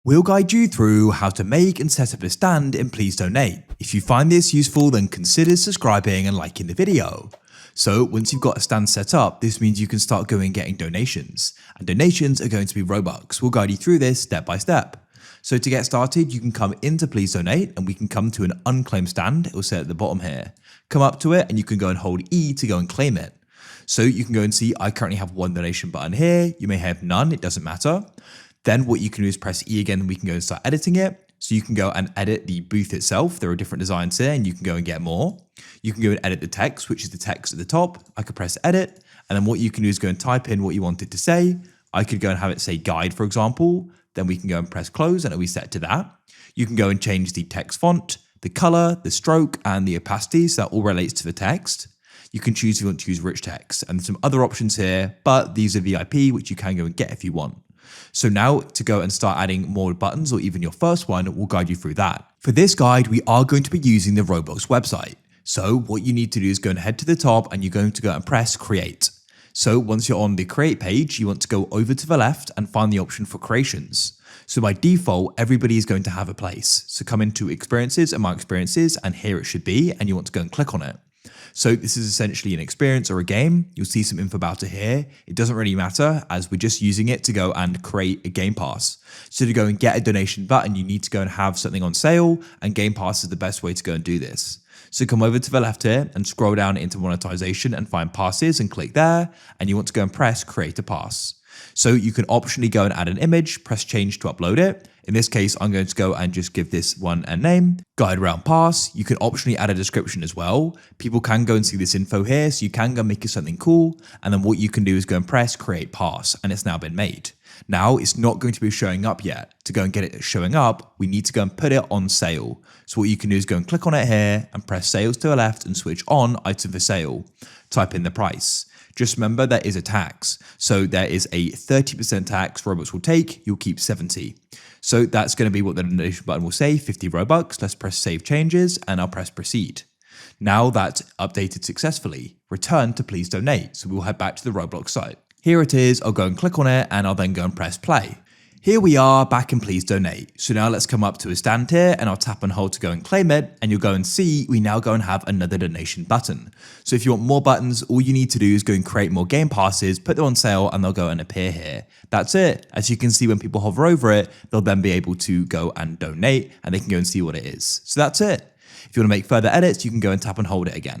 We'll guide you through how to make and set up a stand in Please Donate. If you find this useful, then consider subscribing and liking the video. So once you've got a stand set up, this means you can start going and getting donations. And donations are going to be Robux. We'll guide you through this step by step. So to get started, you can come into Please Donate and we can come to an unclaimed stand. It will say at the bottom here. Come up to it and you can go and hold E to go and claim it. So you can go and see I currently have one donation button here. You may have none, it doesn't matter. Then what you can do is press E again and we can go and start editing it. So you can go and edit the booth itself. There are different designs here and you can go and get more. You can go and edit the text, which is the text at the top. I could press edit. And then what you can do is go and type in what you want it to say. I could go and have it say guide, for example. Then we can go and press close and it'll be set to that. You can go and change the text font, the color, the stroke, and the opacity. So that all relates to the text. You can choose if you want to use rich text and some other options here, but these are VIP, which you can go and get if you want. So now to go and start adding more buttons or even your first one, we'll guide you through that. For this guide, we are going to be using the Roblox website. So what you need to do is go and head to the top and you're going to go and press create. So once you're on the create page, you want to go over to the left and find the option for creations. So by default, everybody is going to have a place. So come into experiences and my experiences and here it should be, and you want to go and click on it. So this is essentially an experience or a game. You'll see some info about it here. It doesn't really matter as we're just using it to go and create a game pass. So to go and get a donation button, you need to go and have something on sale, and game pass is the best way to go and do this. So come over to the left here and scroll down into monetization and find passes and click there, and you want to go and press create a pass. So you can optionally go and add an image, press change to upload it. In this case, I'm going to go and just give this one a name, GuideRealm Pass. You can optionally add a description as well. People can go and see this info here, so you can go make it something cool. And then what you can do is go and press create pass, and it's now been made. Now it's not going to be showing up yet. To go and get it showing up, we need to go and put it on sale. So what you can do is go and click on it here and press sales to the left and switch on item for sale. Type in the price. Just remember there is a tax. So there is a 30% tax Robux will take, you'll keep 70. So that's going to be what the donation button will say, 50 Robux. Let's press save changes and I'll press proceed. Now that's updated successfully. Return to Please Donate. So we'll head back to the Roblox site. Here it is, I'll go and click on it and I'll then go and press play. Here we are back in Please Donate. So now let's come up to a stand here and I'll tap and hold to go and claim it, and you'll go and see we now go and have another donation button. So if you want more buttons, all you need to do is go and create more game passes, put them on sale, and they'll go and appear here. That's it. As you can see, when people hover over it, they'll then be able to go and donate and they can go and see what it is. So that's it. If you want to make further edits, you can go and tap and hold it again.